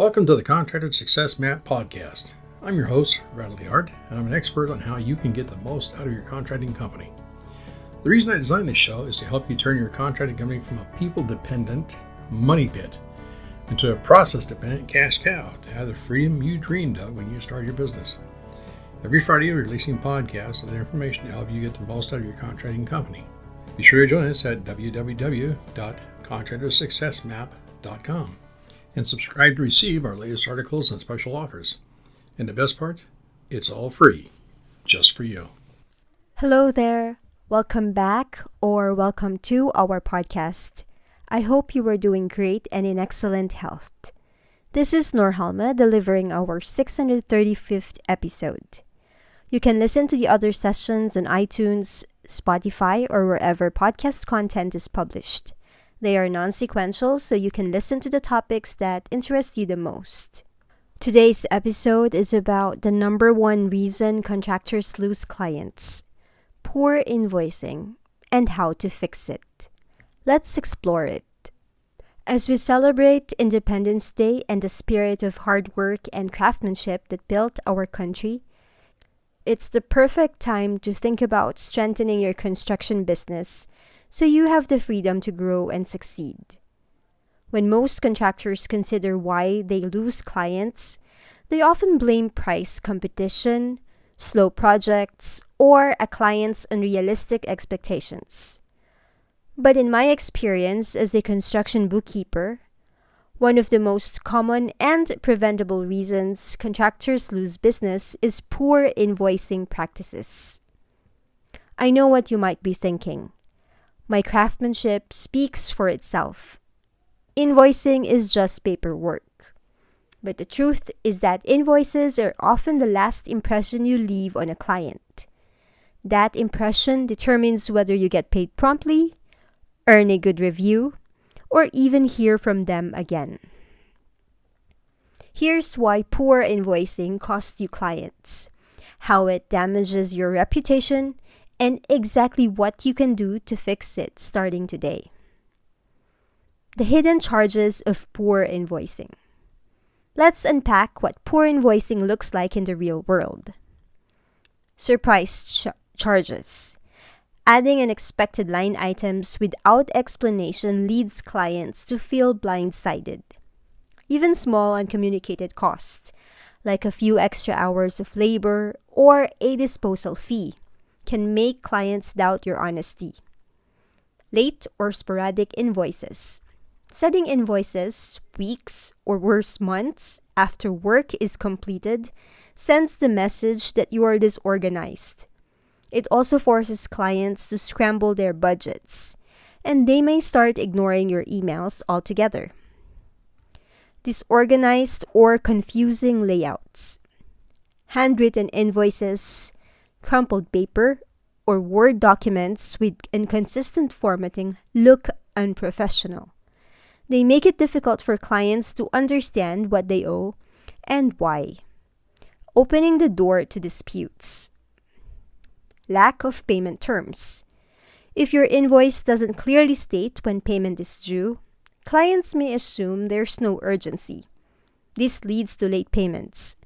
Welcome to the Contractor Success Map podcast. I'm your host, Bradley Hart, and I'm an expert on how you can get the most out of your contracting company. The reason I designed this show is to help you turn your contracting company from a people-dependent money pit into a process-dependent cash cow to have the freedom you dreamed of when you started your business. Every Friday, we're releasing podcasts with information to help you get the most out of your contracting company. Be sure to join us at www.contractorsuccessmap.com. and subscribe to receive our latest articles and special offers. And the best part, it's all free, just for you. Hello there. Welcome back or welcome to our podcast. I hope you are doing great and in excellent health. This is Norhalma delivering our 635th episode. You can listen to the other sessions on iTunes, Spotify, or wherever podcast content is published. They are non-sequential, so you can listen to the topics that interest you the most. Today's episode is about the number one reason contractors lose clients, poor invoicing, and how to fix it. Let's explore it. As we celebrate Independence Day and the spirit of hard work and craftsmanship that built our country, it's the perfect time to think about strengthening your construction business so you have the freedom to grow and succeed. When most contractors consider why they lose clients, they often blame price competition, slow projects, or a client's unrealistic expectations. But in my experience as a construction bookkeeper, one of the most common and preventable reasons contractors lose business is poor invoicing practices. I know what you might be thinking. My craftsmanship speaks for itself. Invoicing is just paperwork. But the truth is that invoices are often the last impression you leave on a client. That impression determines whether you get paid promptly, earn a good review, or even hear from them again. Here's why poor invoicing costs you clients, how it damages your reputation, and exactly what you can do to fix it starting today. The hidden charges of poor invoicing. Let's unpack what poor invoicing looks like in the real world. Surprise charges. Adding unexpected line items without explanation leads clients to feel blindsided. Even small uncommunicated costs, like a few extra hours of labor or a disposal fee, can make clients doubt your honesty. Late or sporadic invoices. Setting invoices weeks or worse months after work is completed sends the message that you are disorganized. It also forces clients to scramble their budgets, and they may start ignoring your emails altogether. Disorganized or confusing layouts. Handwritten invoices, crumpled paper, or Word documents with inconsistent formatting look unprofessional. They make it difficult for clients to understand what they owe and why, opening the door to disputes. Lack of payment terms. If your invoice doesn't clearly state when payment is due, clients may assume there's no urgency. This leads to late payments,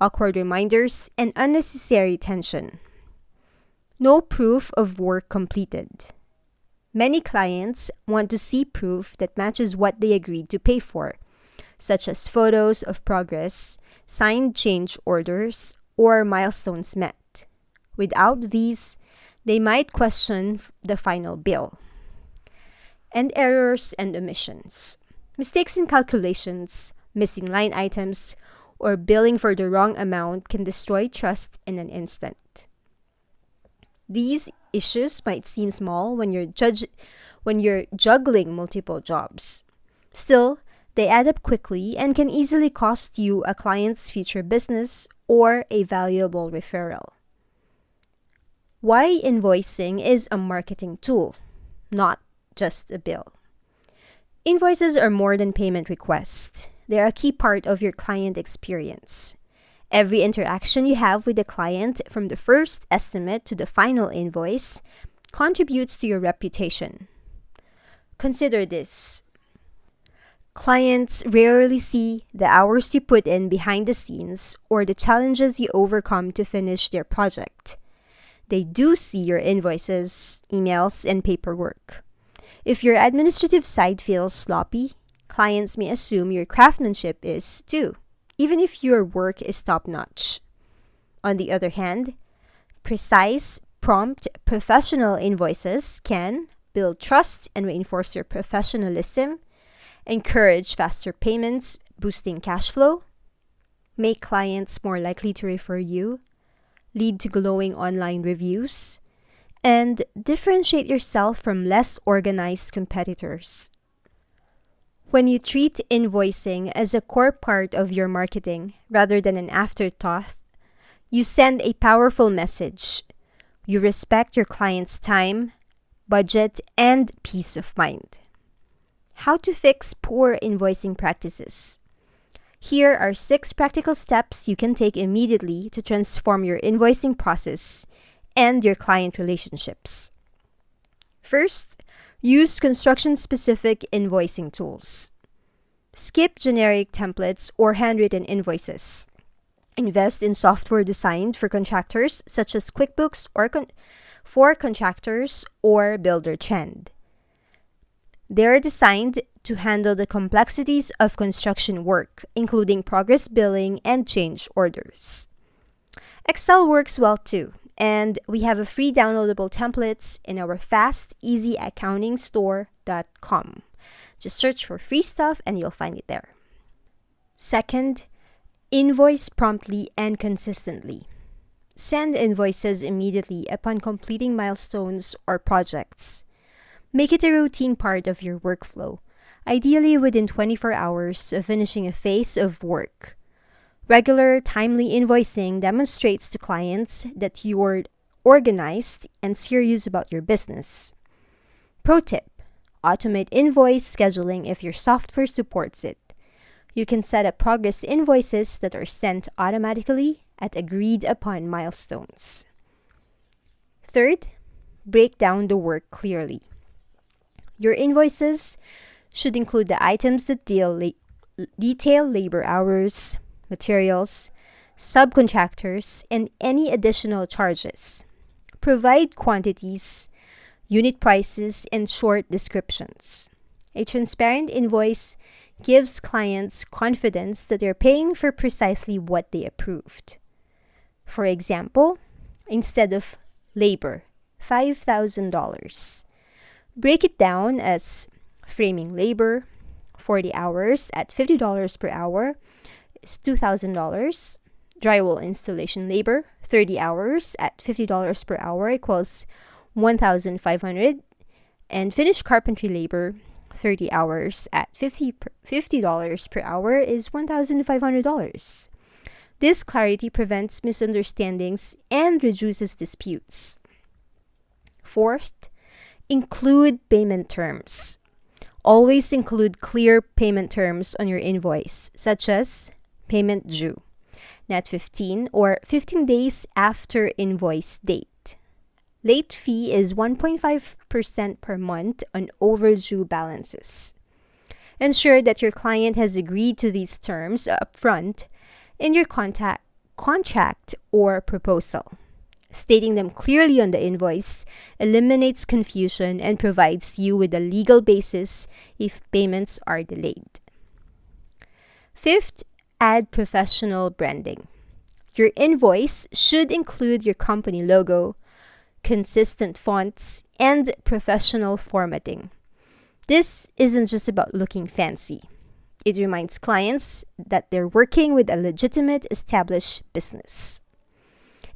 awkward reminders, and unnecessary tension. No proof of work completed. Many clients want to see proof that matches what they agreed to pay for, such as photos of progress, signed change orders, or milestones met. Without these, they might question the final bill. And errors and omissions. Mistakes in calculations, missing line items, or billing for the wrong amount can destroy trust in an instant. These issues might seem small when you're juggling multiple jobs. Still, they add up quickly and can easily cost you a client's future business or a valuable referral. Why invoicing is a marketing tool, not just a bill. Invoices are more than payment requests. They are a key part of your client experience. Every interaction you have with the client, from the first estimate to the final invoice, contributes to your reputation. Consider this. Clients rarely see the hours you put in behind the scenes or the challenges you overcome to finish their project. They do see your invoices, emails, and paperwork. If your administrative side feels sloppy, clients may assume your craftsmanship is too, even if your work is top-notch. On the other hand, precise, prompt, professional invoices can build trust and reinforce your professionalism, encourage faster payments, boosting cash flow, make clients more likely to refer you, lead to glowing online reviews, and differentiate yourself from less organized competitors. When you treat invoicing as a core part of your marketing rather than an afterthought, you send a powerful message. You respect your client's time, budget, and peace of mind. How to fix poor invoicing practices. Here are 6 practical steps you can take immediately to transform your invoicing process and your client relationships. First, use construction-specific invoicing tools. Skip generic templates or handwritten invoices. Invest in software designed for contractors such as QuickBooks or for contractors or Builder Trend. They're designed to handle the complexities of construction work, including progress billing and change orders. Excel works well too, and we have a free downloadable templates in our fasteasyaccountingstore.com. Just search for free stuff and you'll find it there. Second, invoice promptly and consistently. Send invoices immediately upon completing milestones or projects. Make it a routine part of your workflow, ideally within 24 hours of finishing a phase of work. Regular, timely invoicing demonstrates to clients that you're organized and serious about your business. Pro tip: automate invoice scheduling if your software supports it. You can set up progress invoices that are sent automatically at agreed upon milestones. Third, break down the work clearly. Your invoices should include the items that detail labor hours, materials, subcontractors, and any additional charges. Provide quantities, unit prices, and short descriptions. A transparent invoice gives clients confidence that they're paying for precisely what they approved. For example, instead of labor, $5,000, break it down as framing labor, 40 hours at $50 per hour is $2,000. Drywall installation labor, 30 hours at $50 per hour equals $1,500. And finished carpentry labor, 30 hours at $50 per hour is $1,500. This clarity prevents misunderstandings and reduces disputes. Fourth, include payment terms. Always include clear payment terms on your invoice, such as payment due, net 15 or 15 days after invoice date. Late fee is 1.5% per month on overdue balances. Ensure that your client has agreed to these terms upfront in your contract or proposal. Stating them clearly on the invoice eliminates confusion and provides you with a legal basis if payments are delayed. Fifth, add professional branding. Your invoice should include your company logo, consistent fonts, and professional formatting. This isn't just about looking fancy. It reminds clients that they're working with a legitimate, established business.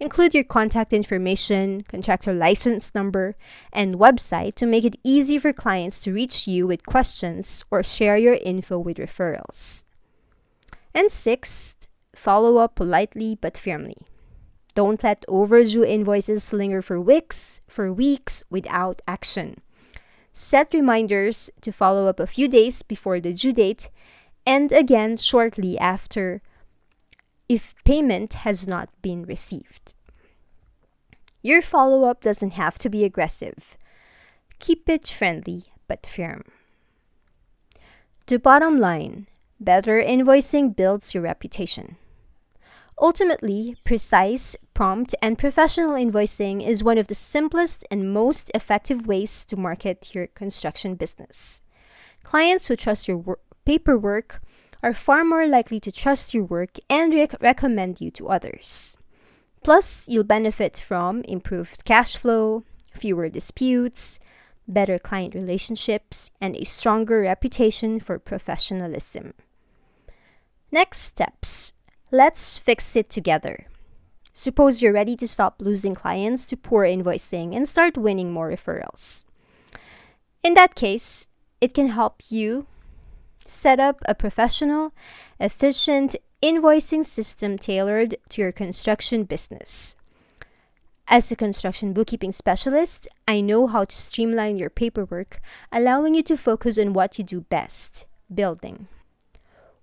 Include your contact information, contractor license number, and website to make it easy for clients to reach you with questions or share your info with referrals. And sixth, follow up politely but firmly. Don't let overdue invoices linger for weeks without action. Set reminders to follow up a few days before the due date and again shortly after if payment has not been received. Your follow-up doesn't have to be aggressive. Keep it friendly but firm. The bottom line, better invoicing builds your reputation. Ultimately, precise, prompt, and professional invoicing is one of the simplest and most effective ways to market your construction business. Clients who trust your paperwork are far more likely to trust your work and recommend you to others. Plus, you'll benefit from improved cash flow, fewer disputes, better client relationships, and a stronger reputation for professionalism. Next steps. Let's fix it together. Suppose you're ready to stop losing clients to poor invoicing and start winning more referrals. In that case, it can help you set up a professional, efficient invoicing system tailored to your construction business. As a construction bookkeeping specialist, I know how to streamline your paperwork, allowing you to focus on what you do best, building.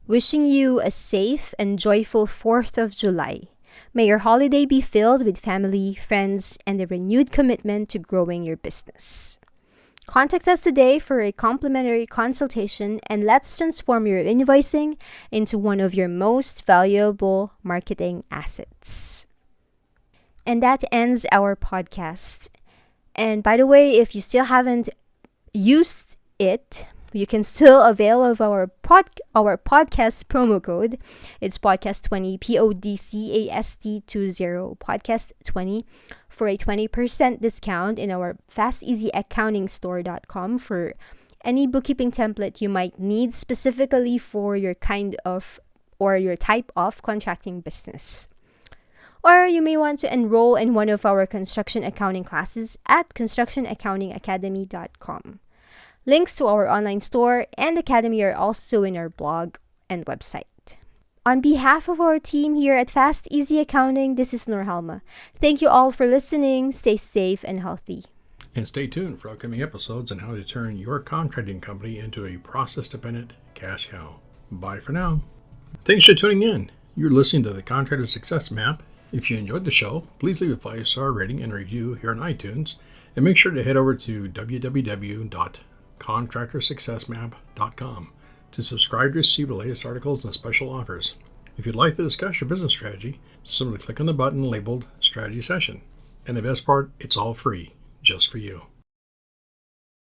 Wishing you a safe and joyful 4th of July. May your holiday be filled with family, friends, and a renewed commitment to growing your business. Contact us today for a complimentary consultation and let's transform your invoicing into one of your most valuable marketing assets. And that ends our podcast. And by the way, if you still haven't used it, you can still avail of our podcast promo code. It's podcast20, PODCAST20, podcast20 for a 20% discount in our fasteasyaccountingstore.com for any bookkeeping template you might need specifically for your kind of or your type of contracting business. Or you may want to enroll in one of our construction accounting classes at constructionaccountingacademy.com. Links to our online store and academy are also in our blog and website. On behalf of our team here at Fast Easy Accounting, this is Norhalma. Thank you all for listening. Stay safe and healthy. And stay tuned for upcoming episodes on how to turn your contracting company into a process-dependent cash cow. Bye for now. Thanks for tuning in. You're listening to the Contractor Success Map. If you enjoyed the show, please leave a 5-star rating and review here on iTunes. And make sure to head over to www.contractorsuccessmap.com to subscribe to receive the latest articles and special offers. If you'd like to discuss your business strategy, simply click on the button labeled Strategy Session. And the best part, it's all free, just for you.